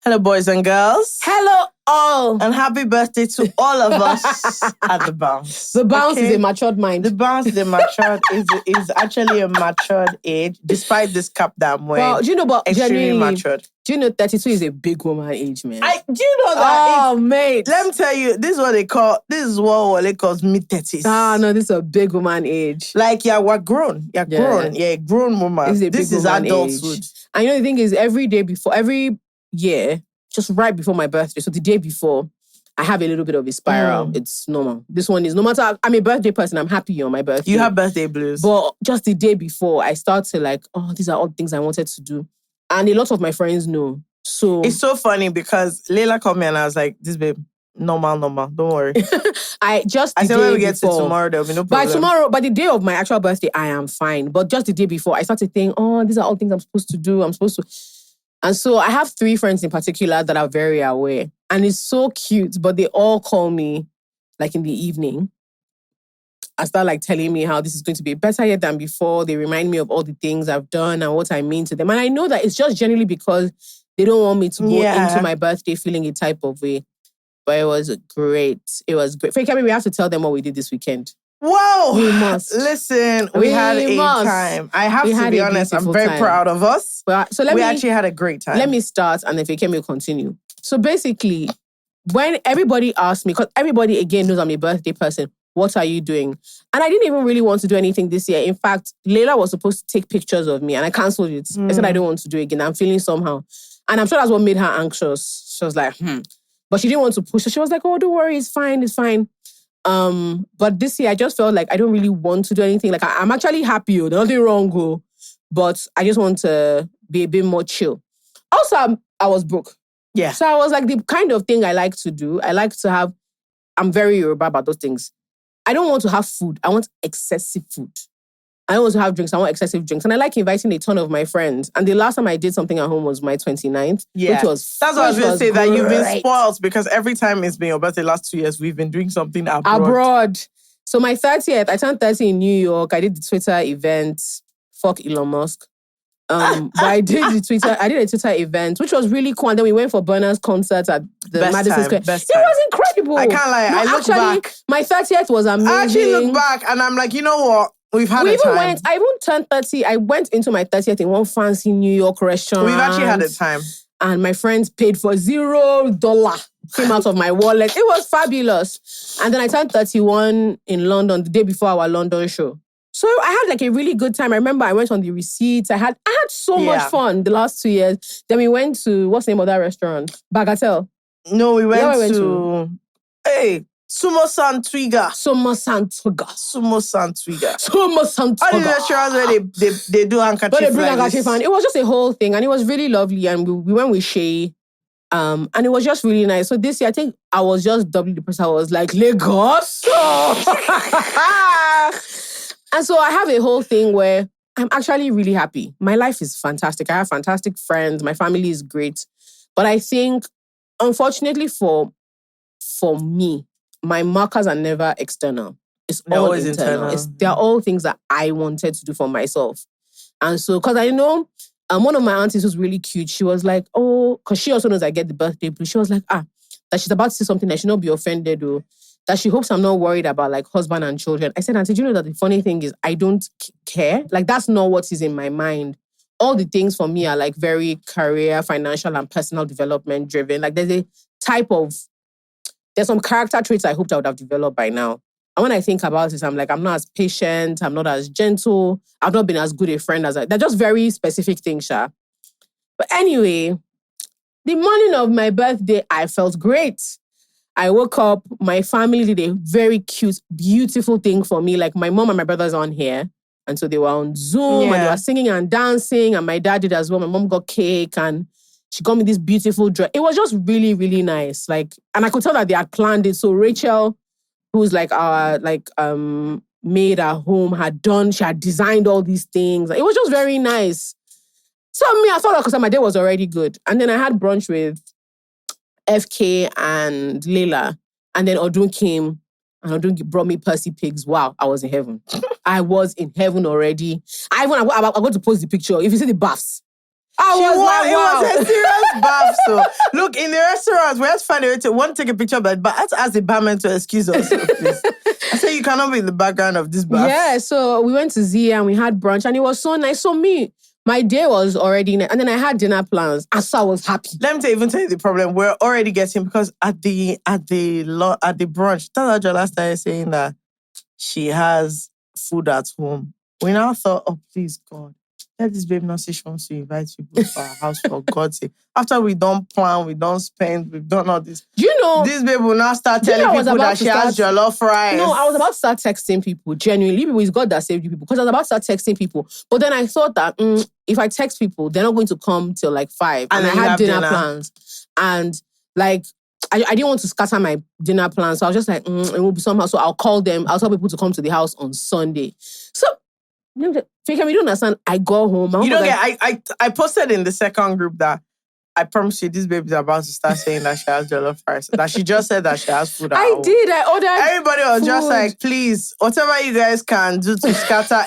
Hello, boys and girls. Hello, all. And happy birthday to all of us at the bounce. The bounce is a matured mind. The bounce is actually a matured age, despite this cap that I'm wearing. Well, do you know, but extremely matured. Do you know 32 is a big woman age, man? Do you know that? Oh, mate. Let me tell you, this is what Wale calls mid-30s. Ah, no, this is a big woman age. Like, we're grown. You're grown. Yeah, grown woman. This is adulthood. Age. And you know, the thing is, every year, just right before my birthday, so the day before, I have a little bit of a spiral. It's normal. This one is, no matter, I'm a birthday person, I'm happy on my birthday. You have birthday blues. But just the day before, I start to like, these are all things I wanted to do. And a lot of my friends know. So it's so funny because Layla called me and I was like, this babe, normal, don't worry. I said when we get to tomorrow, there'll be no problem. By the day of my actual birthday, I am fine. But just the day before, I started thinking, these are all things I'm supposed to do. And so I have 3 friends in particular that are very aware. And it's so cute, but they all call me like in the evening. I start like telling me how this is going to be better yet than before. They remind me of all the things I've done and what I mean to them. And I know that it's just generally because they don't want me to go into my birthday feeling a type of way. But it was great. It was great. Fake, we have to tell them what we did this weekend. Whoa! We must. Listen, we had a time. I have to be honest, I'm very proud of us. We actually had a great time. Let me start and then Fake will continue. So basically, when everybody asked me, because everybody again knows I'm a birthday person, what are you doing? And I didn't even really want to do anything this year. In fact, Layla was supposed to take pictures of me and I cancelled it. I said I don't want to do it again. I'm feeling somehow. And I'm sure that's what made her anxious. She was like, But she didn't want to push. So she was like, don't worry, it's fine. But this year, I just felt like I don't really want to do anything. Like, I'm actually happy, nothing wrong, but I just want to be a bit more chill. Also, I was broke. Yeah. So I was like, the kind of thing I like to do, I'm very Yoruba about those things. I don't want to have food. I want excessive food. I don't want to have drinks. I want excessive drinks. And I like inviting a ton of my friends. And the last time I did something at home was my 29th. Yeah. That's what I was going to say, that you've been spoiled because every time it's been your birthday, last 2 years, we've been doing something abroad. So my 30th, I turned 30 in New York. I did the Twitter event. Fuck Elon Musk. But I did a Twitter event, which was really cool. And then we went for Burna's concert at the Madison Square. It was incredible. I can't lie. I look back. My 30th was amazing. I actually look back and I'm like, you know what? We've had a time. I even turned 30. I went into my 30th in one fancy New York restaurant. We've actually had a time. And my friends paid for $0. Came out of my wallet. It was fabulous. And then I turned 31 in London the day before our London show. So I had like a really good time. I remember I went on the receipts. I had so much fun the last 2 years. Then we went to, what's the name of that restaurant? Bagatelle. No, we went to... Hey, Sumo Santwiga. All the restaurants where they do handkerchief. But they bring handkerchief and it was just a whole thing. And it was really lovely. And we went with Shay. And it was just really nice. So this year, I think I was just doubly depressed. I was like, Lagos. And so I have a whole thing where I'm actually really happy. My life is fantastic. I have fantastic friends. My family is great. But I think, unfortunately for me, my markers are never external. It's always internal. They're all things that I wanted to do for myself. And so, because I know one of my aunties was really cute. She was like, because she also knows I get the birthday blue. She was like, that she's about to say something that she not be offended or that she hopes I'm not worried about like husband and children. I said, Auntie, do you know that the funny thing is I don't care? Like, that's not what is in my mind. All the things for me are like very career, financial, and personal development driven. Like, there's some character traits I hoped I would have developed by now. And when I think about it, I'm like, I'm not as patient, I'm not as gentle, I've not been as good a friend as they're just very specific things, Sha. But anyway, the morning of my birthday, I felt great. I woke up, my family did a very cute, beautiful thing for me. Like, my mom and my brothers on here. And so they were on Zoom and they were singing and dancing. And my dad did as well. My mom got cake and she got me this beautiful dress. It was just really, really nice. Like, and I could tell that they had planned it. So Rachel, who's like our maid at home, she had designed all these things. It was just very nice. So I thought because my day was already good. And then I had brunch with FK and Layla. And then Odun came and Odun brought me Percy pigs. Wow, I was in heaven. I was in heaven already. I'm going to post the picture. If you see the baths, Wow. It was a serious bath. So, look, in the restaurants, we had to find a way to want to take a picture, but I had to ask the barman to excuse us, please. I said, you cannot be in the background of this bath. Yeah, so we went to Zia and we had brunch and it was so nice. So my day was already, and then I had dinner plans. And so I was happy. Let me tell you the problem. We're already getting, because at the brunch, that's how Jola started saying that she has food at home. We now thought, oh, please, God, let this babe not say she wants to invite people to our house, for God's sake. After we don't plan, we don't spend, we've done all this. Do you know? This babe will now start telling people that she has jollof rice. No, I was about to start texting people. Genuinely, it's God that saved you people. Because I was about to start texting people. But then I thought that if I text people, they're not going to come till like 5. And I had dinner plans. And like, I didn't want to scatter my dinner plans. So I was just like, it will be somehow. So I'll call them. I'll tell people to come to the house on Sunday. So, Fika, you don't understand. I go home. You don't get. I posted in the second group that I promise you, this baby's about to start saying that she has jollof rice. That she just said that she has food at home. I ordered. Everybody was just like, please, whatever you guys can do to scatter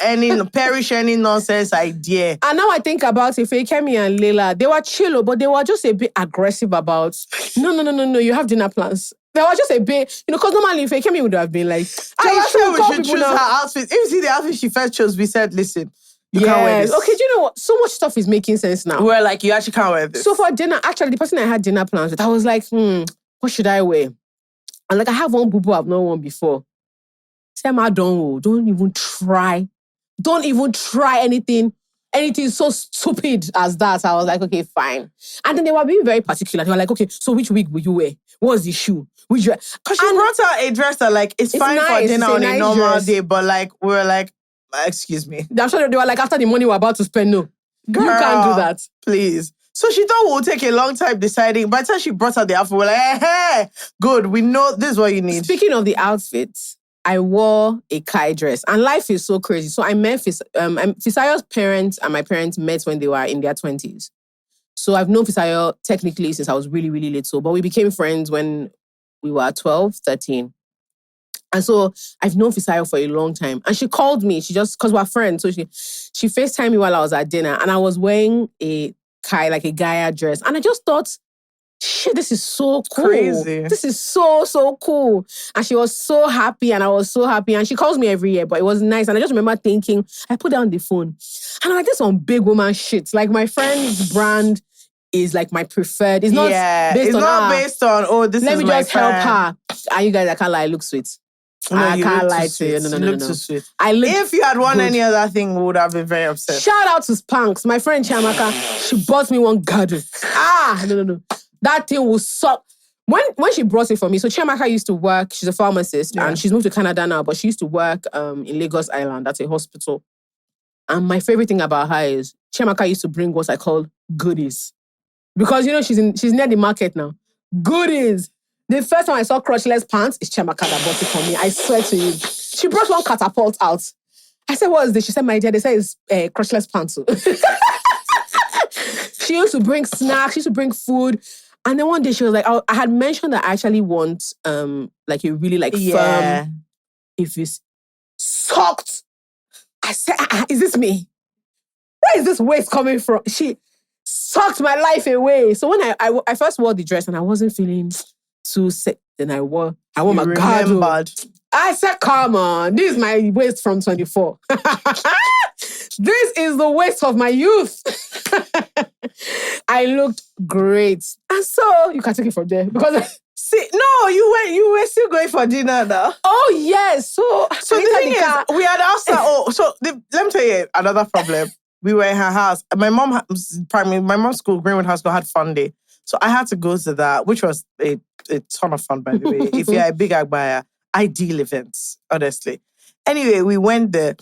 perish any nonsense idea. And now I think about it, Fekemi and Leila, they were chill, but they were just a bit aggressive about, no, you have dinner plans. They were just a bit, because normally Fekemi would have been like, I said we should choose her outfit. If you see the outfit she first chose, we said, listen, you can't wear this. Okay, do you know what? So much stuff is making sense now. We're like, you actually can't wear this. So for dinner, actually, the person I had dinner plans with, I was like, what should I wear? And like, I have one boo-boo I've not worn before. Sema, don't even try. Don't even try anything so stupid as that. I was like, okay, fine. And then they were being very particular. They were like, okay, so which wig will you wear? What's the shoe? Which dress? Because she brought out a dress that like, it's fine nice, for dinner on a normal day, but like, we were like, excuse me. I'm sure they were like, after the money we're about to spend, no. Girl, you can't do that. Please. So she thought we would take a long time deciding. By the time she brought out the outfit, we're like, hey, good, we know this is what you need. Speaking of the outfits, I wore a Kai dress. And life is so crazy. So I met Fisayo's parents and my parents met when they were in their 20s. So I've known Fisayo technically since I was really, really little. But we became friends when we were 12, 13. And so I've known Fisayo for a long time. And she called me. She just, because we're friends. So she FaceTimed me while I was at dinner. And I was wearing a Kai, like a Gaia dress. And I just thought, shit, this is so cool. Crazy. This is so cool. And she was so happy and I was so happy. And she calls me every year, but it was nice. And I just remember thinking, I put down the phone. And I'm like, this is some big woman shit. Like my friend's brand is like my preferred. It's not based on, oh, this is my friend. Let me just help her. And you guys, I can't lie, I look sweet. No, I can't lie to you. No. Too sweet. If you had won any other thing, we would have been very upset. Shout out to Spanx. My friend Chiamaka, she bought me one garden. No. That thing will suck. When she brought it for me, so Chiamaka used to work, she's a pharmacist, and she's moved to Canada now, but she used to work in Lagos Island at a hospital. And my favorite thing about her is Chiamaka used to bring what I call goodies. Because, she's near the market now. Goodies. The first time I saw crotchless pants, it's Chiamaka that bought it for me. I swear to you. She brought one catapult out. I said, what is this? She said, my dear, they say it's crotchless pants. She used to bring snacks. She used to bring food. And then one day she was like, I had mentioned that I actually want like a really firm, if it's sucked. I said, is this me? Where is this waist coming from? She sucked my life away. So when I first wore the dress and I wasn't feeling too sick, then I wore my garden. I said, come on, this is my waist from 24. This is the waist of my youth. I looked great. And so, you can take it from there. Because, you were still going for dinner now. Oh, yes. So the thing is, we had asked her, let me tell you another problem. We were in her house. My mom's school, Greenwood High School, had fun day. So I had to go to that, which was a ton of fun, by the way. If you're a big Agbaya, ideal events, honestly. Anyway, we went there.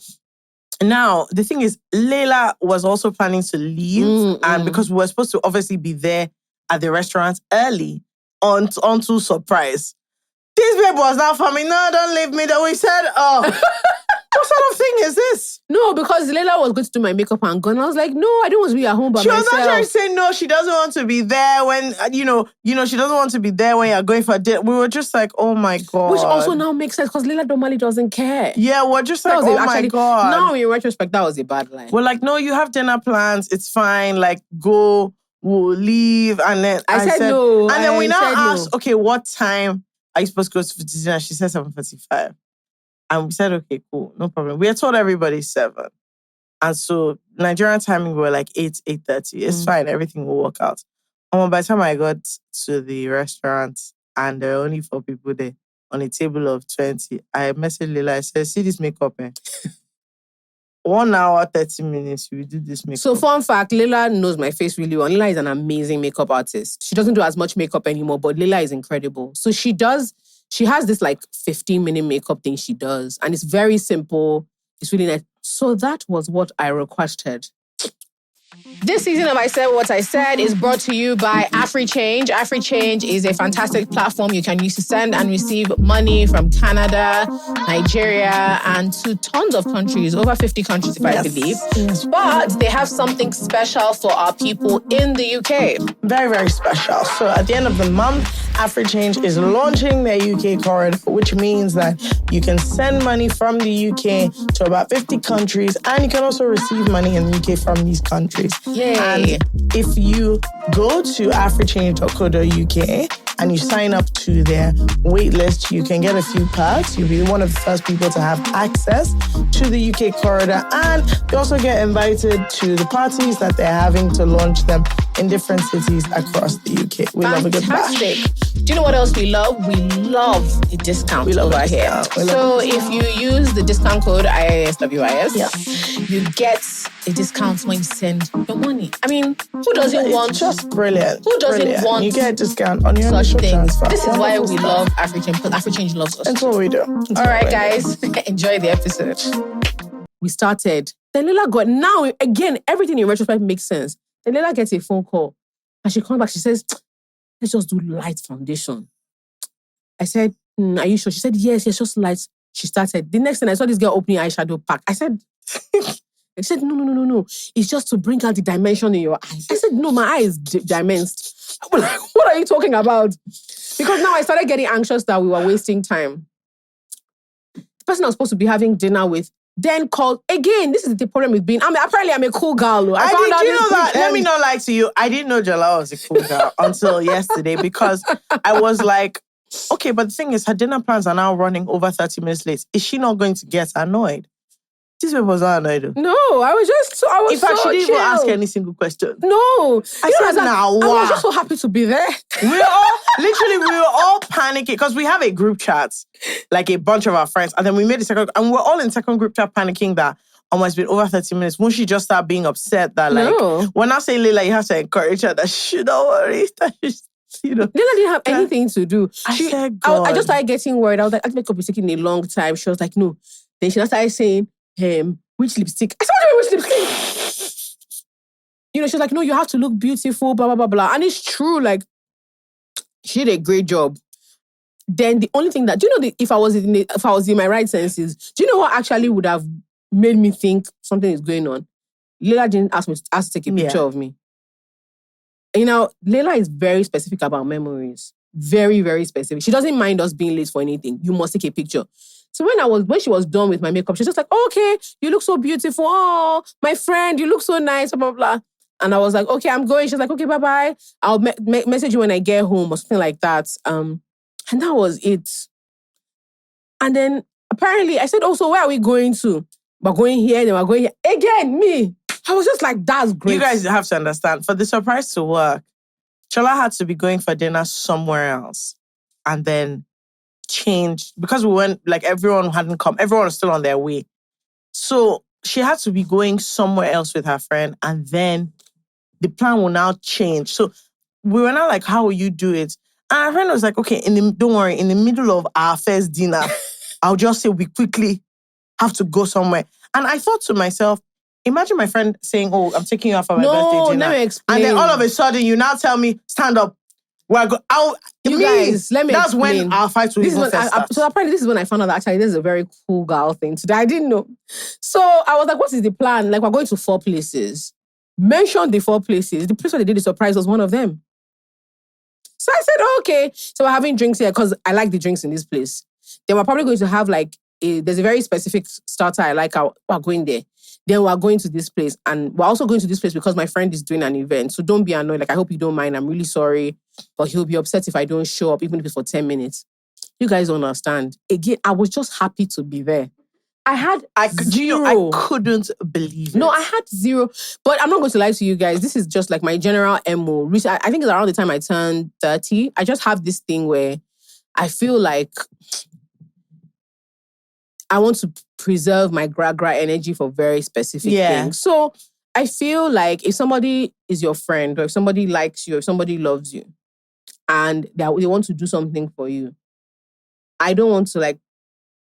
Now, the thing is, Leila was also planning to leave. And because we were supposed to obviously be there at the restaurant early, onto surprise. This babe was now for me, no, don't leave me. We said, What sort of thing is this? No, because Leila was going to do my makeup and go. And I was like, no, I don't want to be at home by She myself. was actually saying no, she doesn't want to be there when, she doesn't want to be there when you're going for a date. We were just like, oh my God. Which also now makes sense because Leila normally doesn't care. Yeah, we're just like, my God. Now in retrospect, that was a bad line. We're like, no, you have dinner plans. It's fine. Like, go, we'll leave. And then I said no. And then we now asked, okay, what time are you supposed to go to dinner? She said 7:45. And we said, okay, cool, no problem. We had told everybody 7. And so Nigerian timing, we were like 8:30. It's fine, everything will work out. And by the time I got to the restaurant and there were only 4 people there on a table of 20, I messaged Leila, I said, see this makeup, 1 hour, 30 minutes, we do this makeup. So fun fact, Leila knows my face really well. Leila is an amazing makeup artist. She doesn't do as much makeup anymore, but Leila is incredible. So she has this like 15-minute makeup thing she does. And it's very simple. It's really nice. So that was what I requested. This season of I Said What I Said is brought to you by AfriChange. AfriChange is a fantastic platform you can use to send and receive money from Canada, Nigeria, and to tons of countries, over 50 countries if I believe. Yes. But they have something special for our people in the UK. Very, very special. So at the end of the month, AfriChange is launching their UK corridor, which means that you can send money from the UK to about 50 countries, and you can also receive money in the UK from these countries. Yay. And if you go to africhange.co.uk and you sign up to their waitlist, you can get a few perks. You'll be one of the first people to have access to the UK corridor, and you also get invited to the parties that they're having to launch them in different cities across the UK. We love a good bash. Do you know what else we love? We love a discount over here. So if you use the discount code ISWIS, you get a discount when you send your money. I mean, who doesn't want... It's just brilliant. Who doesn't want... You get a discount on your such things. Transfer. This is why we love AfriChange, because AfriChange loves us. That's what we do. All right, guys. Enjoy the episode. We started. Then Leila got... Now, again, everything in retrospect makes sense. Then Leila gets a phone call. And she comes back. She says, let's just do light foundation. I said, are you sure? She said, yes, just light. She started. The next thing, I saw this girl opening eyeshadow pack. I said... They said, no. It's just to bring out the dimension in your eyes. I said, no, my eye is dimensed. I'm like, what are you talking about? Because now I started getting anxious that we were wasting time. The person I was supposed to be having dinner with then called again. This is the problem with being. Apparently, I'm a cool girl. You know that? Let me not lie to you. I didn't know Jola was a cool girl until yesterday, because I was like, okay, but the thing is, her dinner plans are now running over 30 minutes late. Is she not going to get annoyed? This people was not annoyed. No, I was in fact, she didn't even ask any single question. No. I said, I was just so happy to be there. We were all panicking because we have a group chat, like a bunch of our friends. And then we made a second, and we're all in second group chat panicking that almost been over 30 minutes. Won't she just start being upset that we're not saying Leila, you have to encourage her that she don't worry. That she's, Leila didn't have anything to do. I just started getting worried. I was like, I makeup is taking a long time. She was like, no. Then she started saying, which lipstick? I said, what do you mean, which lipstick? She was like, no, you have to look beautiful, blah, blah, blah, blah. And it's true, like, she did a great job. Then the only thing that, do you know, if I was in my right senses, do you know what actually would have made me think something is going on? Leila didn't ask to take a picture of me. Leila is very specific about memories. Very, very specific. She doesn't mind us being late for anything. You must take a picture. So when she was done with my makeup, she's just like, oh, okay, you look so beautiful. Oh, my friend, you look so nice, blah, blah, blah. And I was like, okay, I'm going. She's like, okay, bye-bye. I'll message you when I get home or something like that. And that was it. And then apparently I said, oh, so where are we going to? We're going here, then we're going here. Again, me. I was just like, that's great. You guys have to understand, for the surprise to work, Jola had to be going for dinner somewhere else. And then changed because we went, like, everyone hadn't come. Everyone was still on their way. So she had to be going somewhere else with her friend, and then the plan will now change. So we were now like, how will you do it? And our friend was like, okay, don't worry, in the middle of our first dinner, I'll just say we quickly have to go somewhere. And I thought to myself, imagine my friend saying, oh, I'm taking you out for my birthday dinner. Let me explain. And then all of a sudden, you now tell me, stand up. You guys, let me That's explain. when our fight will even first start. So apparently this is when I found out that actually this is a very cool girl thing today. I didn't know. So I was like, what is the plan? Like, we're going to 4 places. Mention the 4 places. The place where they did the surprise was one of them. So I said, okay. So we're having drinks here because I like the drinks in this place. Then we're probably going to have like, there's a very specific starter I like. We're going there. Then we're going to this place. And we're also going to this place because my friend is doing an event. So don't be annoyed. Like, I hope you don't mind. I'm really sorry. But he'll be upset if I don't show up, even if it's for 10 minutes. You guys don't understand. Again, I was just happy to be there. I had zero. I couldn't believe it. No, I had 0. But I'm not going to lie to you guys. This is just like my general MO. I think it's around the time I turned 30. I just have this thing where I feel like I want to preserve my gra energy for very specific things. So I feel like if somebody is your friend or if somebody likes you or if somebody loves you and they want to do something for you, I don't want to like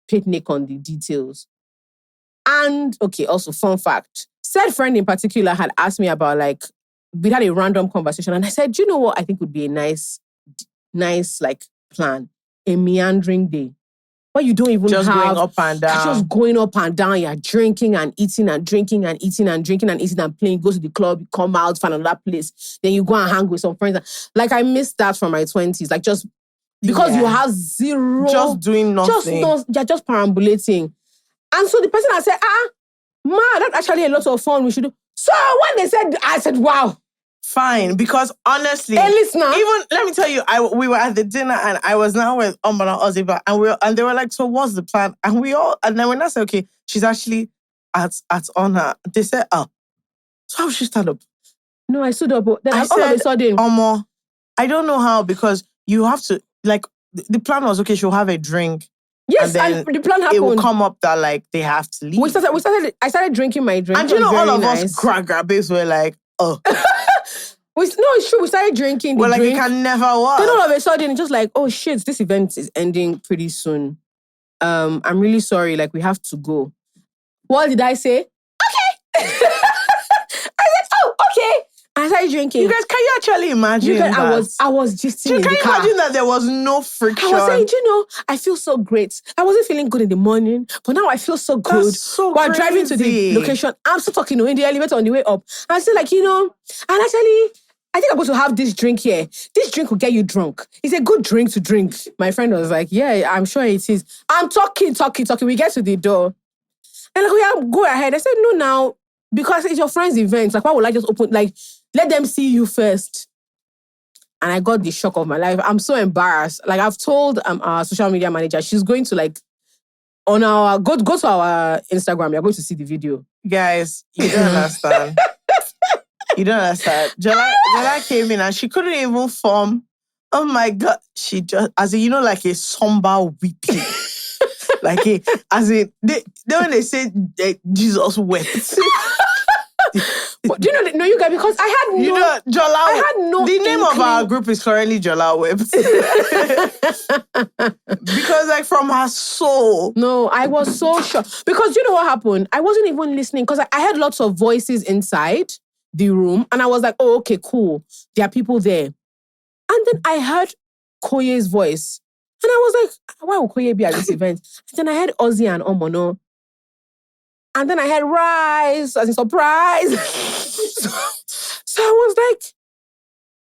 picnic on the details. And okay, also fun fact, said friend in particular had asked me about like, we had a random conversation and I said, you know what I think would be a nice like plan? A meandering day. Where you don't even just have... going up and down. Just going up and down. You're drinking and eating and drinking and eating and drinking and eating and playing. Go to the club, you come out, find another place. Then you go and hang with some friends. Like, I missed that from my 20s. Like, just because you have 0... Just doing nothing. You're just perambulating. And so the person I said, ma, that's actually a lot of fun. We should do... So when they said, I said, wow. Fine, because honestly, hey, listener, even let me tell you, we were at the dinner and I was now with Ombana Oziba and they were like, so what's the plan? And then when I said, okay, she's actually at honor. They said, oh, so how should she stand up? No, I stood up. Then all said, of a sudden, Omo, I don't know how because you have to like the plan was okay. She'll have a drink. Yes, and the plan happened. It will come up that like they have to leave. I started drinking my drink. And you know, all of us babes were like, oh. No, it's true. We started drinking. Well, like it can never work. Then all of a sudden, it's just like, oh shit, this event is ending pretty soon. I'm really sorry. Like, we have to go. What did I say? Okay. I said, oh, okay. I started drinking. You guys, can you actually imagine that? I was just in the car. Can you imagine that there was no friction? I was saying, I feel so great. I wasn't feeling good in the morning, but now I feel so good. That's so We're driving to the location. I'm still talking in the elevator on the way up. And I said, like, and actually, I think I'm going to have this drink here. This drink will get you drunk. It's a good drink to drink. My friend was like, yeah, I'm sure it is. I'm talking. We get to the door. And like, go ahead. I said, no, now, because it's your friend's event. Like, why would I just open, like, let them see you first? And I got the shock of my life. I'm so embarrassed. Like, I've told our social media manager, she's going to like, on our, go to our Instagram, you're going to see the video. Guys, you don't understand. You don't understand. Jola came in and she couldn't even form. Oh my God. She just, as in, like a somber weeping. Like when they say Jesus wept. But do you know, you guys, because I had no... Jola... I had no... The name of our group is currently Jola Wept. Because like from her soul... No, I was so shocked. Because you know what happened? I wasn't even listening because I heard lots of voices inside the room and I was like, oh, okay, cool. There are people there. And then I heard Koye's voice. And I was like, why would Koye be at this event? And then I heard Ozzy and Omono. And then I had Rise as a surprise. So I was like,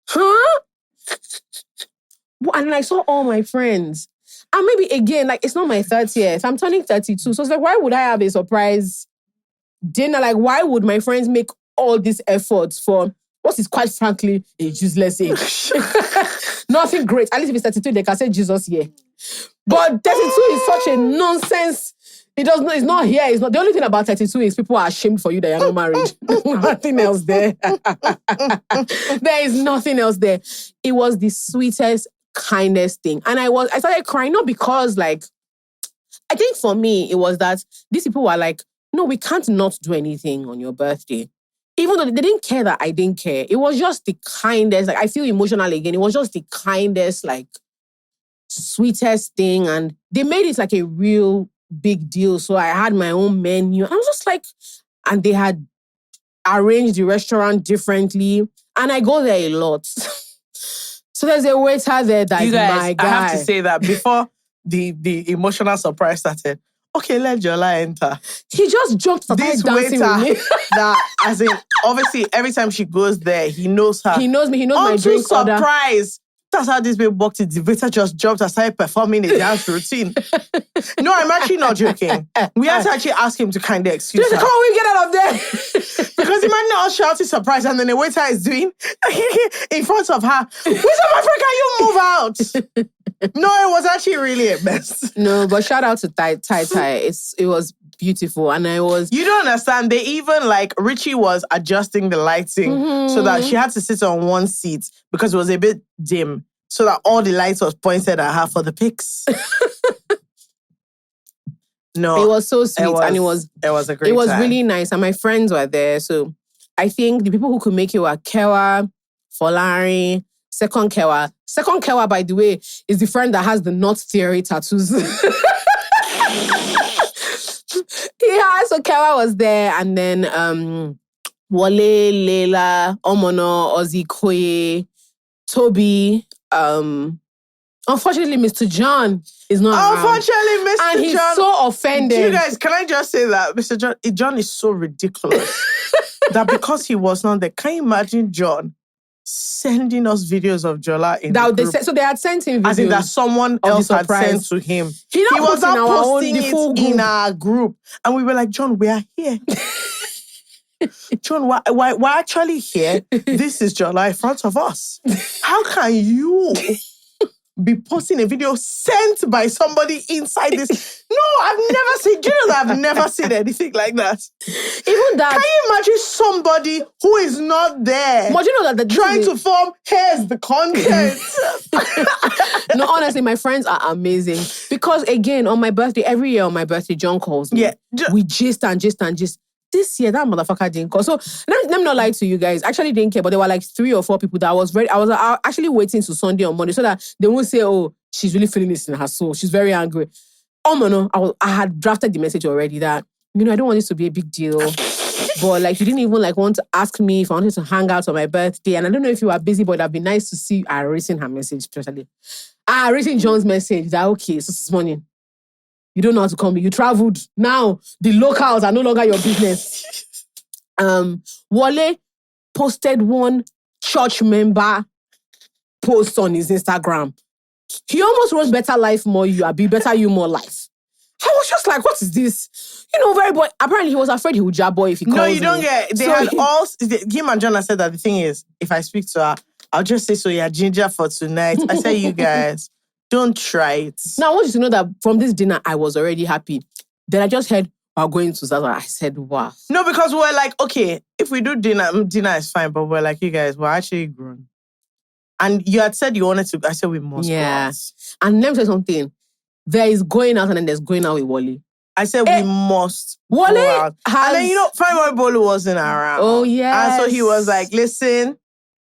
huh? And then I saw all my friends. And maybe again, like, it's not my 30th. I'm turning 32. So it's like, why would I have a surprise dinner? Like, why would my friends make all these efforts for what is quite frankly a useless age? Nothing great. At least if it's 32, they can say Jesus, yeah. But 32 is such a nonsense. It's not here. It's not. The only thing about 32 is people are ashamed for you that you're not married. Nothing else there. There is nothing else there. It was the sweetest, kindest thing. And I started crying, not because like, I think for me, it was that these people were like, no, we can't not do anything on your birthday. Even though they didn't care that I didn't care. It was just the kindest, like I feel emotional again. It was just the kindest, like sweetest thing. And they made it like a real big deal. So I had my own menu. I was just like, and they had arranged the restaurant differently. And I go there a lot. So there's a waiter there that You is guys, my guy. I have to say that before the emotional surprise started, okay, let Jola enter. He just jumped for This dancing waiter with me. that, as in, obviously, every time she goes there, he knows her. He knows me. He knows my drink order. Surprise. That's how this babe walked in. The waiter just jumped and started performing a dance routine. No, I'm actually not joking. We had to actually ask him to kind of excuse her. Come on, we get out of there. Because imagine us shouting surprise and then the waiter is doing in front of her. Where's my friend? Can you move out? No, it was actually really a mess. No, but shout out to Tai. It was beautiful. And You don't understand. They even Richie was adjusting the lighting so that she had to sit on one seat because it was a bit dim so that all the lights was pointed at her for the pics. No. It was so sweet and it was a great It was time. really nice and my friends were there. So I think the people who could make it were Kewa, Folari, Second Kewa. Second Kewa, by the way, is the friend that has the Not Theory tattoos. So Kewa was there, and then Wale, Leila, Omono, Ozzy Koye, Toby. Unfortunately, Mr. John is not around. Unfortunately, Mr. John. And he's so offended. You guys, can I just say that Mr. John is so ridiculous that because he was not there, can you imagine John sending us videos of Jola in the group? So they had sent him videos. As in that someone else had sent to him. He was not posting the full it group. in our group. And we were like, John, we are here. John, we're actually here. This is Jola in front of us. How can you be posting a video sent by somebody inside this? No, I've never seen, do you know that I've never seen anything like that? Even that. Can you imagine somebody who is not there? But you know that trying to form, here's the content. No, honestly, my friends are amazing. Because again, on my birthday, every year on my birthday, John calls me. Yeah. We gist and gist and gist. This year, that motherfucker didn't call. So let me not lie to you guys. Actually didn't care, but there were 3 or 4 people that I was actually waiting to Sunday or Monday so that they won't say, oh, she's really feeling this in her soul. She's very angry. Oh, no, I had drafted the message already that, I don't want this to be a big deal. But you didn't even want to ask me if I wanted to hang out on my birthday. And I don't know if you were busy, but it'd be nice to see. I had written her message, especially. I had written John's message that, okay, so this morning, you don't know how to call me. You traveled. Now, the locals are no longer your business. Wale posted one church member post on his Instagram. He almost wrote better life, more you, Abi, better you, more life. I was just like, what is this? Very boy. Apparently, he was afraid he would jab boy if he calls me. No, you don't get. They had all. Him and Jonah said that the thing is, if I speak to her, I'll just say, so you're ginger for tonight. I say, you guys, don't try it. Now, I want you to know that from this dinner, I was already happy. Then I just heard, we're going to Zaza. I said, wow. No, because we're like, okay, if we do dinner is fine, but we're like, you guys, we're actually grown. And you had said you wanted to, I said we must go out. And let me say something. There is going out and then there's going out with Wale. I said we must go out. And then, Fine Boy Bolu wasn't around. Oh, yeah. And so he was like, listen,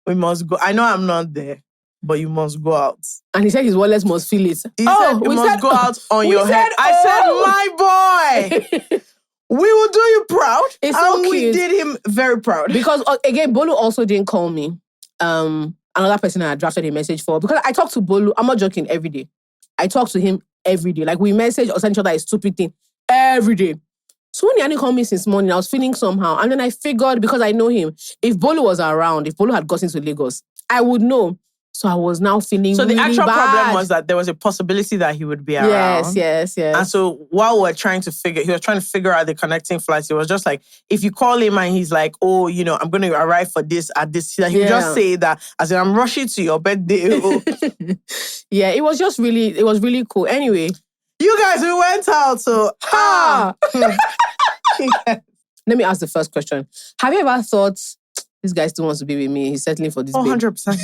we must go. I know I'm not there, but you must go out. And he said his wallets must feel it. He said, you must go out on your head. I said, my boy, we will do you proud. It's so and cute. We did him very proud. Because, again, Bolu also didn't call me. Another person I drafted a message for. Because I talk to Bolu, I'm not joking, every day. I talk to him every day. We message or send each other a stupid thing every day. So when he hadn't called me since morning, I was feeling somehow. And then I figured, because I know him, if Bolu was around, if Bolu had gotten to Lagos, I would know. So I was now feeling really bad. So the actual problem was that there was a possibility that he would be around. Yes. And so while he was trying to figure out the connecting flights, it was just like, if you call him and he's like, oh, I'm going to arrive for this at this, he would just say that, as in, I'm rushing to your birthday. Yeah, it was really cool. Anyway. You guys, we went out, so... Let me ask the first question. Have you ever thought, this guy still wants to be with me, he's settling for this babe? 100%.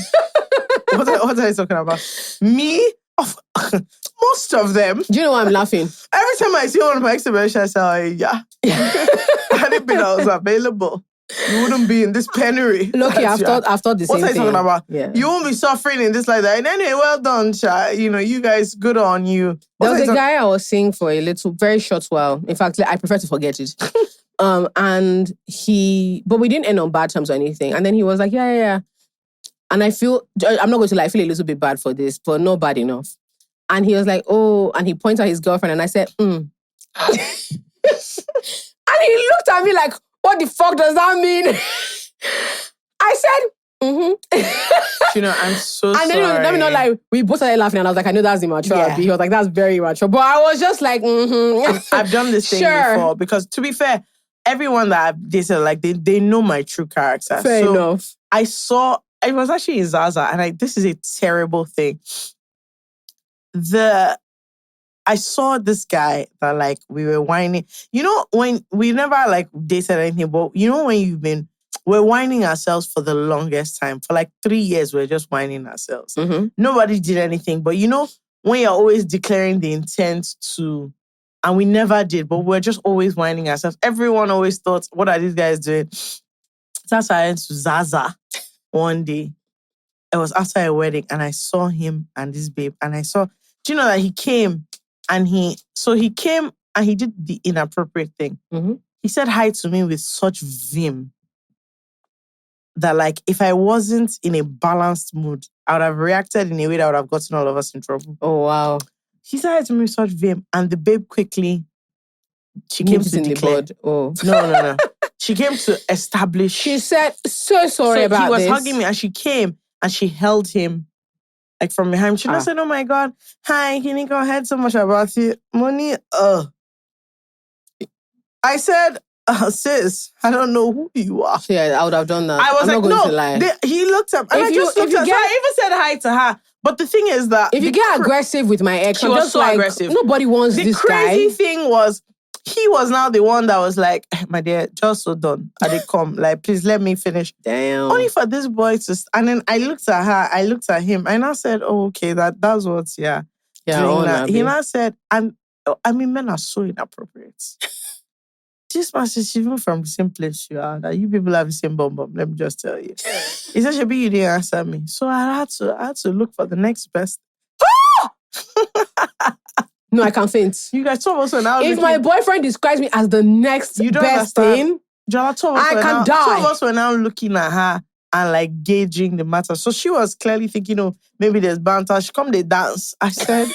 What are you talking about? Me? Most of them. Do you know why I'm laughing? Every time I see one of my exhibitions, I say, yeah. Had it been I was available, you wouldn't be in this penury. Look, I've thought the same thing. What are you talking about? Yeah. You won't be suffering in this like that. And anyway, well done, Cha. You guys, good on you. There was a guy I was seeing for a very short while. In fact, I prefer to forget it. But we didn't end on bad terms or anything. And then he was like, yeah. And I feel, I'm not going to lie, I feel a little bit bad for this, but not bad enough. And he was like, oh, and he pointed at his girlfriend and I said, And he looked at me like, what the fuck does that mean? I said, You know, I'm so and sorry. then let me know, like, we both started laughing and I was like, I know that's immature. Yeah. He was like, that's very immature. But I was just like, I've done this thing before because, to be fair, everyone that I've dated, like, they know my true character. Fair enough. I saw, it was actually in Zaza, and this is a terrible thing. I saw this guy that, like, we were whining. You know, when we never, like, dated anything, but you know when we're whining ourselves for the longest time. For like 3 years, we're just whining ourselves. Mm-hmm. Nobody did anything. But you know, when you're always declaring the intent to, and we never did, but we're just always whining ourselves. Everyone always thought, what are these guys doing? That's why I went to Zaza one day. It was after a wedding, and I saw him and this babe, and I saw, do you know that he came and he came and he did the inappropriate thing. Mm-hmm. He said hi to me with such vim that, like, if I wasn't in a balanced mood, I would have reacted in a way that would have gotten all of us in trouble. Oh, wow. He said hi to me with such vim, and the babe quickly, she came to declare. Oh. No. She came to establish. She said, so sorry about he was this. hugging me, and she came and she held him, like, from behind. She said, oh my God, hi, Kiniko, I heard so much about you. Money, I said, sis, I don't know who you are. Yeah, I would have done that. I was I'm like, not going to lie. He looked up, and I just looked at her. So I even said hi to her. But the thing is that... If you get aggressive with my ex, she was so aggressive. Nobody wants this guy. The crazy thing was, he was now the one that was like, my dear, just so done. I did come. Like, please let me finish. Damn. Only for this boy to... And then I looked at her, I looked at him, and I said, oh, okay, that's what's, yeah. He now said, and I mean, men are so inappropriate. This man says, even from the same place you are, that you people have the same bum. Let me just tell you. He said, Shabi, you didn't answer me. So I had to look for the next best. No, I can't faint. You guys told us now. If my boyfriend describes me as the next best thing, Jola, I can die. 2 of us were now looking at her and, like, gauging the matter. So she was clearly thinking, oh, maybe there's banter. She come, they dance. I said...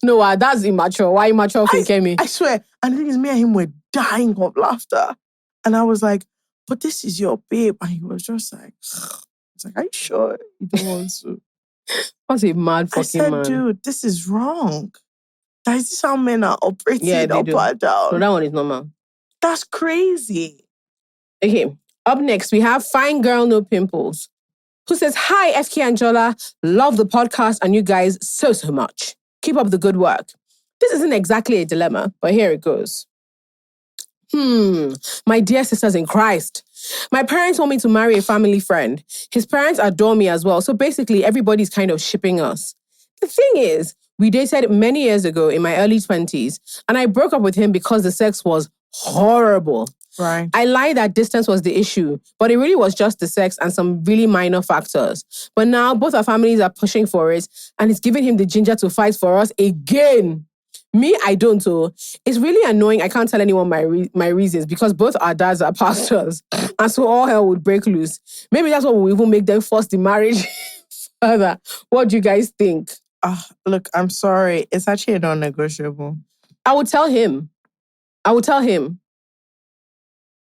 No, that's immature. Why immature came me? I swear. And the thing is, me and him were dying of laughter. And I was like, but this is your babe. And he was just like, are you sure you don't want to? What's a mad fucking man? Dude, this is wrong. That is this how men are operating up and down. No, that one is normal. That's crazy. Okay, up next, we have Fine Girl No Pimples, who says, hi, FK and Jola. Love the podcast and you guys so much. Keep up the good work. This isn't exactly a dilemma, but here it goes. My dear sisters in Christ. My parents want me to marry a family friend. His parents adore me as well. So basically, everybody's kind of shipping us. The thing is, we dated many years ago in my early 20s, and I broke up with him because the sex was horrible. Right. I lied that distance was the issue, but it really was just the sex and some really minor factors. But now both our families are pushing for it, and it's giving him the ginger to fight for us again. Me, I don't. So it's really annoying. I can't tell anyone my reasons because both our dads are pastors, and so all hell would break loose. Maybe that's what will even make them force the marriage further. What do you guys think? Look, I'm sorry. It's actually a non-negotiable. I would tell him.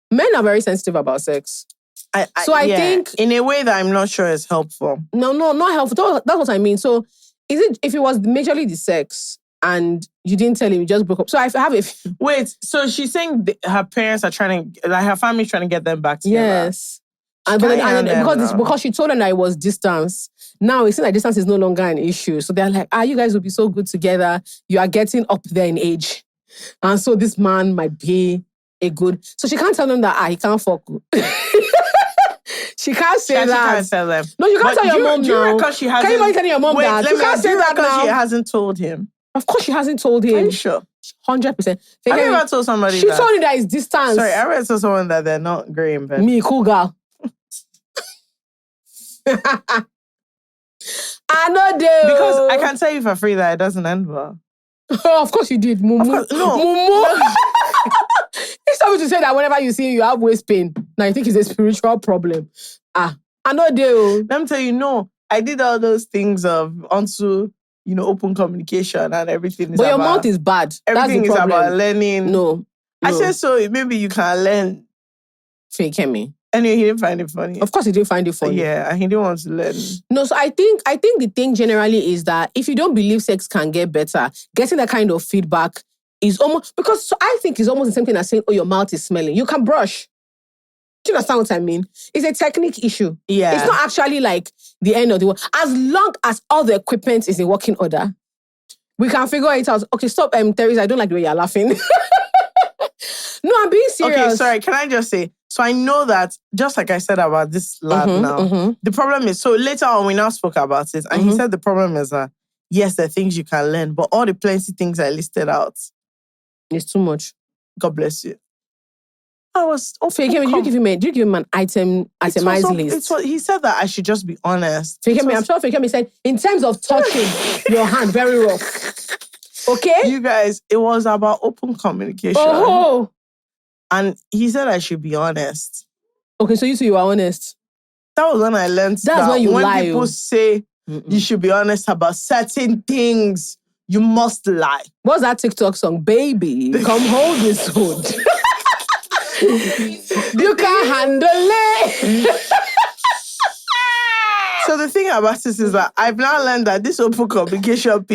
Men are very sensitive about sex. I think... in a way that I'm not sure is helpful. No, not helpful. That's what I mean. So if it was majorly the sex and you didn't tell him, you just broke up. So I have a... Wait, so she's saying her parents are trying to... Like, her family's trying to get them back together. Yes. Because she told them that it was distance. Now it seems like distance is no longer an issue. So they're like, you guys will be so good together. You are getting up there in age. And so this man might be a good... So she can't tell them that, he can't fuck. She can't say that. She can't tell them. No, you can't tell your mom now. Do you reckon she hasn't... Can you tell your mom that? You can't say that now. She hasn't told him. Of course she hasn't told him. Are you sure? 100%. I never told somebody that. She told you that it's distance. Sorry, I read to someone that they're not great in bed. Me, cool girl. I know, dude. Because I can tell you for free that it doesn't end well. Of course you did, Mumu. No. Mumu. It's time to say that whenever you see him, you have waist pain. Now you think it's a spiritual problem. I know deal. Let me tell you, no. I did all those things onto, open communication and everything. But your mouth is bad. Everything That's the is problem. about learning. No. I said so. Maybe you can learn. Fake me. Anyway, he didn't find it funny. Of course, he didn't find it funny. Yeah, and he didn't want to learn. No, so I think the thing generally is that if you don't believe sex can get better, getting that kind of feedback is almost, because so I think it's almost the same thing as saying, oh, your mouth is smelling. You can brush. Do you understand what I mean? It's a technique issue. Yeah. It's not actually like the end of the world. As long as all the equipment is in working order, we can figure it out. Okay, stop, Teresa. I don't like the way you're laughing. No, I'm being serious. Okay, sorry. Can I just say, so I know that, just like I said about this lad now, the problem is, so later on we now spoke about it, and he said the problem is that, yes, there are things you can learn, but all the plenty things I listed out, it's too much. God bless you. I was... Did you give him an itemized list? He said that I should just be honest. I'm sure Fekemi said, in terms of touching your hand, very rough. Okay? You guys, it was about open communication. Oh! And he said I should be honest. Okay, so you two, you are honest. That was when I learned that when lie. People say you should be honest about certain things, you must lie. What's that TikTok song? Baby, come hold this hood. You can't handle it. So the thing about this is that I've now learned that this open communication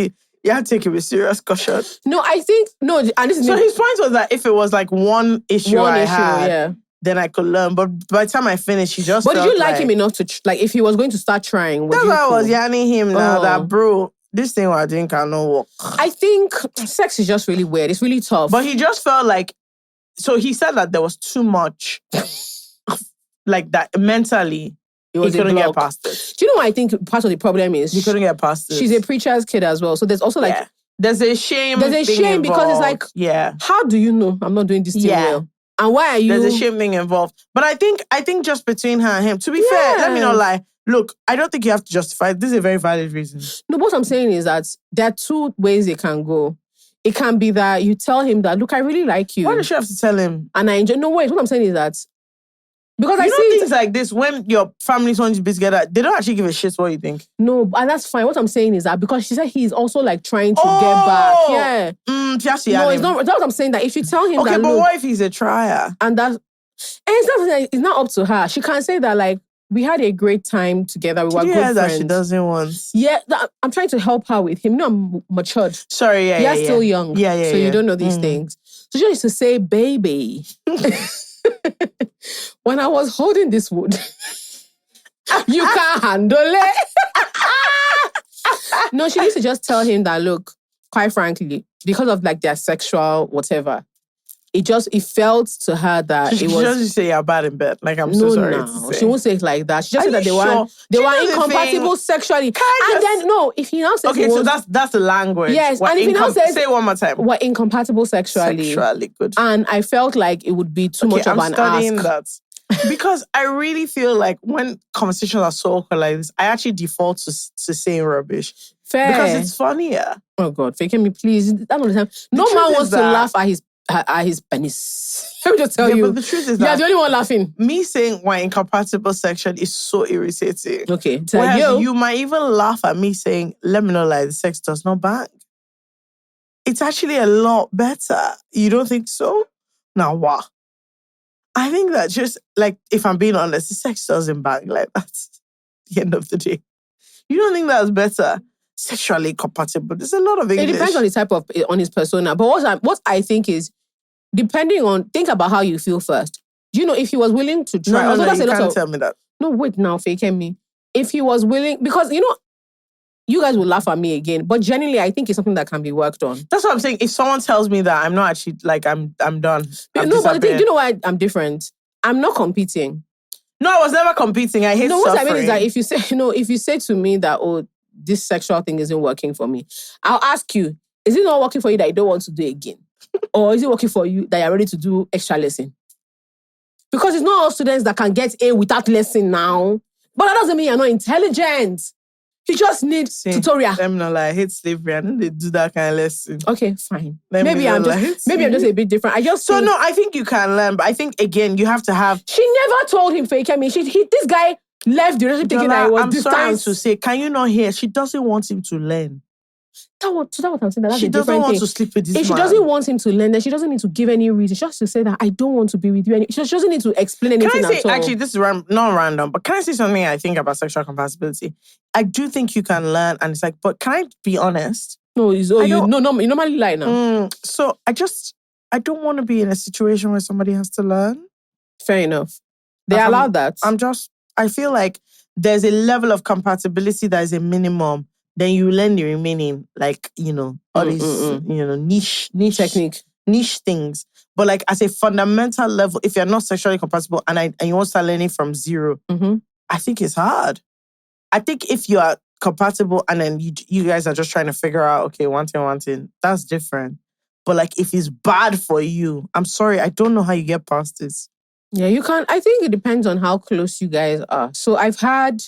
you have to take it with serious caution. No, I think, and this is... So his point was that if it was like one issue I had, then I could learn. But by the time I finished, he just... But did you like him enough to... if he was going to start trying... That's why I was yanning him now that, bro, this thing we're doing cannot work. I think sex is just really weird. It's really tough. But he just felt like... So he said that there was too much... like that mentally... He couldn't get past it. Do you know what I think part of the problem is? He couldn't get past it. She's a preacher's kid as well. So there's also like... Yeah. There's a shame. There's a shame involved. because it's like... Yeah. How do you know I'm not doing this thing well? And why are you... There's a shame thing involved. But I think just between her and him, to be fair, let me not lie. Look, I don't think you have to justify it. This is a very valid reason. No, what I'm saying is that there are two ways it can go. It can be that you tell him that, look, I really like you. Why does she have to tell him? And I enjoy... No, wait. What I'm saying is that... Because I see things like this, when your family's want to be together, they don't actually give a shit what you think. No, and that's fine. What I'm saying is that because she said he's also like trying to get back. Yeah. No, it's not. That's what I'm saying. That if you tell him okay, that, but what if he's a trier? And it's not up to her. She can't say that like, we had a great time together. We were good friends. That she doesn't want. Yeah, I'm trying to help her with him. No, I'm matured. Sorry, You're still young. So you don't know these things. So she used to say, baby. When I was holding this wood, you can't handle it. No, she used to just tell him that, look, quite frankly, because of like their sexual whatever, it felt to her that it was... She doesn't say you're bad in bed. Like, I'm so sorry to say. She won't say it like that. She just said that they were incompatible sexually. If he now says... Okay, so that's the language. Yes, and if he now says... Say it one more time. We're incompatible sexually. Sexually, good. And I felt like it would be too much of an ask. I'm studying that. Because I really feel like when conversations are so awkward like this, I actually default to saying rubbish. Fair. Because it's funnier. Oh God, fake me, please. That's not the time. No man wants to laugh at his penis. Let me just tell you. But the truth is that... You're the only one laughing. Me saying we're incompatible sexually is so irritating. Okay. Whereas you might even laugh at me saying, let me know, like, the sex does not bang. It's actually a lot better. You don't think so? Now, what? I think that just, like, if I'm being honest, the sex doesn't bang. Like, that's the end of the day. You don't think that's better? Sexually compatible. There's a lot of English. It depends on the type of, on his persona. But what I think is, depending on, think about how you feel first. Do you know, if he was willing to try... No, you can't tell me that. No, wait now, fake me. If he was willing... Because, you know, you guys will laugh at me again. But generally, I think it's something that can be worked on. That's what I'm saying. If someone tells me that, I'm not actually, like, I'm done. But the thing, do you know why I'm different? I'm not competing. No, I was never competing. I hate suffering. What I mean is that if you say to me that, oh, this sexual thing isn't working for me, I'll ask you, is it not working for you that you don't want to do it again? Or is it working for you that you're ready to do extra lesson? Because it's not all students that can get A without lesson now. But that doesn't mean you're not intelligent. He just needs tutorial. Let me not lie, I hate slavery. I know they do that kind of lesson. Okay, fine. Maybe I'm just a bit different. I think you can learn, but I think again you have to have. She never told him fake. I mean, this guy left the relationship thinking that it was distance. I'm sorry to say, can you not hear? She doesn't want him to learn. That's what I'm saying. That's she doesn't want to sleep with this man. If she doesn't want him to learn, then she doesn't need to give any reason. She has to say that I don't want to be with you. She doesn't need to explain anything at all. Actually, this is not random, but can I say something I think about sexual compatibility? I do think you can learn, and it's like, but can I be honest? No, you normally lie now. So I don't want to be in a situation where somebody has to learn. Fair enough. They allow that. I feel like there's a level of compatibility that is a minimum. Then you learn the remaining, like, all these, niche technique, niche things. But like as a fundamental level, if you're not sexually compatible and you want to start learning from zero, I think it's hard. I think if you are compatible and then you guys are just trying to figure out, okay, one thing, that's different. But like if it's bad for you, I'm sorry, I don't know how you get past this. Yeah, you can't. I think it depends on how close you guys are. So I've had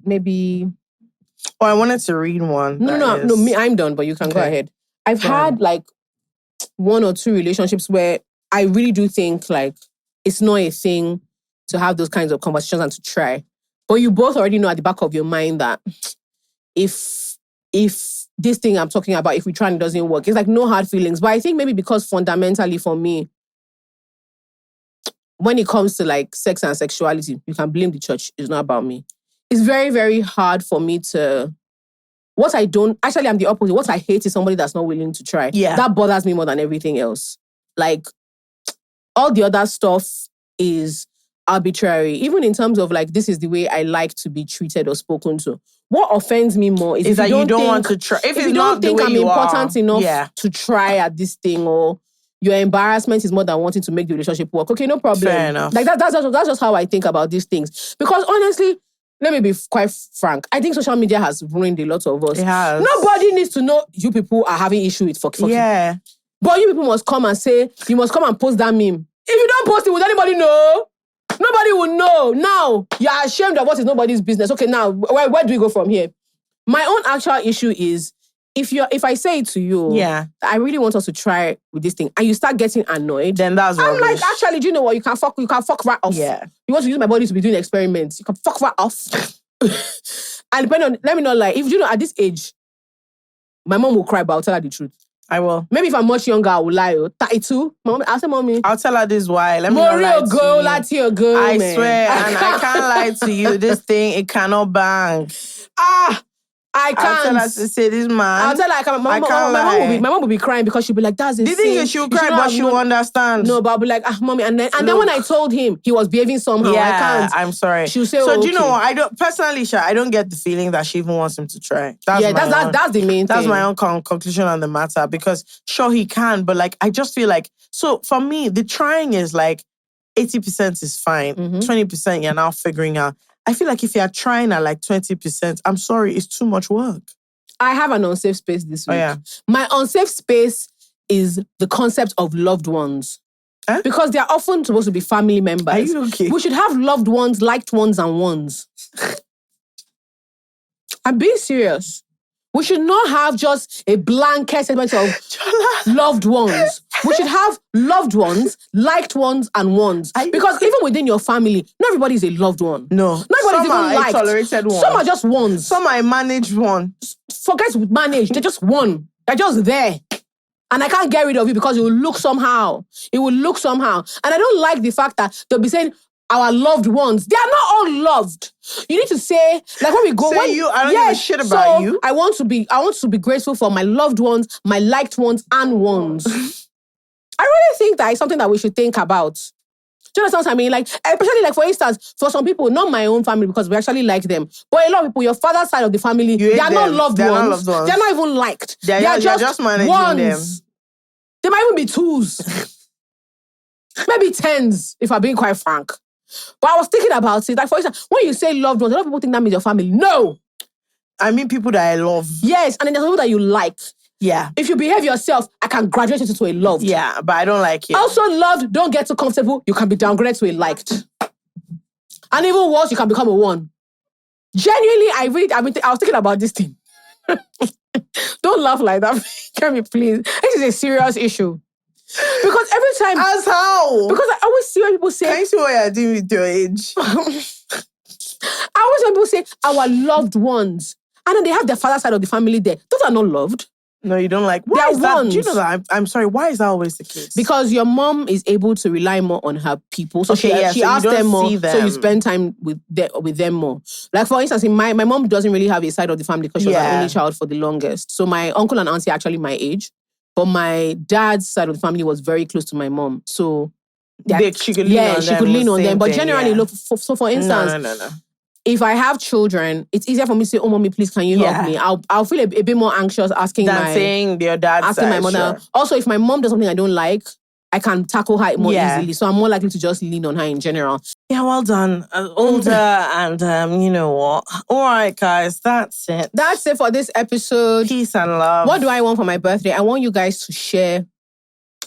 maybe... Oh, I wanted to read one. No, me, I'm done, but you can go ahead. I've had like 1 or 2 relationships where I really do think like it's not a thing to have those kinds of conversations and to try. But you both already know at the back of your mind that if this thing I'm talking about, if we try and it doesn't work, it's like no hard feelings. But I think maybe because fundamentally for me, when it comes to like sex and sexuality, you can blame the church. It's not about me. It's very, very hard for me to... I'm the opposite. What I hate is somebody that's not willing to try. Yeah. That bothers me more than everything else. Like, all the other stuff is arbitrary. Even in terms of like, this is the way I like to be treated or spoken to. What offends me more is that you don't want to try. If you don't think I'm important enough to try at this thing, or your embarrassment is more than wanting to make the relationship work. Okay, no problem. Fair enough. Like that's just how I think about these things. Because honestly, let me be quite frank. I think social media has ruined a lot of us. It has. Nobody needs to know you people are having issue with fucking. Yeah. But you people must come and say, you must come and post that meme. If you don't post it, would anybody know? Nobody will know. Now, you're ashamed of what is nobody's business. Okay, now, where do we go from here? My own actual issue is, if I say it to you, I really want us to try with this thing, and you start getting annoyed, then that's I'm like, actually, do you know what? You can fuck right off. Yeah. You want to use my body to be doing experiments. You can fuck right off. And depending on, let me not lie, if you know, at this age, my mom will cry, but I'll tell her the truth. I will. Maybe if I'm much younger, I will lie. 32. I'll say, mommy. I'll tell her this why. Let me not lie to you. I swear, and I can't lie to you. This thing, it cannot bang. I can't. I'll tell her to say this man. I'll tell her I can't. My mom will be crying because she'll be like, that's insane. The thing is, she'll cry, but she'll understand. No, but I'll be like, mommy. And then when I told him, he was behaving somehow. I can't. I'm sorry. She'll say, so do you know what? I don't personally, I don't get the feeling that she even wants him to try. That's the main thing. That's my own conclusion on the matter, because sure he can, but like I just feel like, so for me, the trying is like 80% is fine. 20% you're now figuring out. I feel like if you're trying at like 20%, I'm sorry, it's too much work. I have an unsafe space this week. Oh, yeah. My unsafe space is the concept of loved ones. Huh? Because they're often supposed to be family members. Are you okay? We should have loved ones, liked ones, and ones. I'm being serious. We should not have just a blanket statement of loved ones. We should have loved ones, liked ones, and ones. Because even within your family, not everybody is a loved one. No. Not everybody's even liked. Some are a tolerated one. Some are just ones. Some are a managed one. Forget managed. They're just one. They're just there. And I can't get rid of you because it will look somehow. It will look somehow. And I don't like the fact that they'll be saying, our loved ones. They are not all loved. You need to say, like when we go... I don't give a shit about you. I want to be grateful for my loved ones, my liked ones, and ones. I really think that is something that we should think about. Do you understand what I mean? Like, especially like, for instance, for some people, not my own family, because we actually like them, but a lot of people, your father's side of the family, they are not loved ones. They're not even liked. They are just managing ones. Them. They might even be twos. Maybe tens, if I'm being quite frank. But I was thinking about it. Like, for instance, when you say loved ones, a lot of people think that means your family. No! I mean people that I love. Yes, and then there's people that you like. Yeah. If you behave yourself, I can graduate you to a loved. Yeah, but I don't like it. Also loved, don't get too comfortable. You can be downgraded to a liked. And even worse, you can become a 1. Genuinely, I was thinking about this thing. Don't laugh like that. Can we please? This is a serious issue. Because every time... As how? Because I always see when people say... Can you see what you're doing with your age? I always hear people say, our loved ones. And then they have their father's side of the family there. Those are not loved. No, you don't like. Why is that? Do you know that? I'm sorry. Why is that always the case? Because your mom is able to rely more on her people. So she so asks them more. Them. So you spend time with them more. Like for instance, my mom doesn't really have a side of the family because she was an only child for the longest. So my uncle and auntie are actually my age. But my dad's side of the family was very close to my mom. So she could lean on them. But generally, look, so for instance, no. If I have children, it's easier for me to say, "Oh, mommy, please, can you help me?" I'll feel a bit more anxious asking your dad, asking my mother. Sure. Also, if my mom does something I don't like, I can tackle her more easily. So I'm more likely to just lean on her in general. Yeah, well done. Older and you know what? All right, guys, that's it. That's it for this episode. Peace and love. What do I want for my birthday? I want you guys to share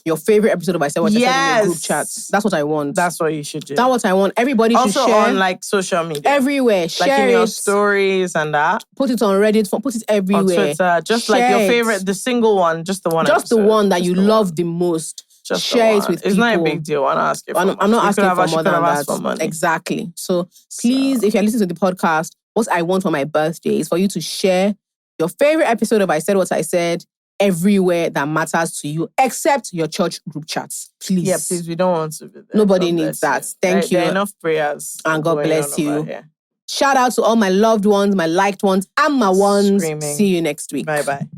your favorite episode of I Said What I Said in your group chats. That's what I want. That's what you should do. That's what I want. Everybody should share. Also on like social media. Everywhere. Share like in your stories and that. Put it on Reddit. Put it everywhere. On Twitter. Just share like your favorite, the single one. Just the one Just episode. The one that you love the most. Just share it with people. It's not a big deal. I'm not asking for I'm not asking for more than that. For money. Exactly. So please, if you're listening to the podcast, what I want for my birthday is for you to share your favorite episode of I Said What I Said everywhere that matters to you, except your church group chats. Please. Yeah, please. We don't want to be there. Nobody needs that. Thank you. There are enough prayers. And God bless you. Shout out to all my loved ones, my liked ones, and my ones. Screaming. See you next week. Bye-bye.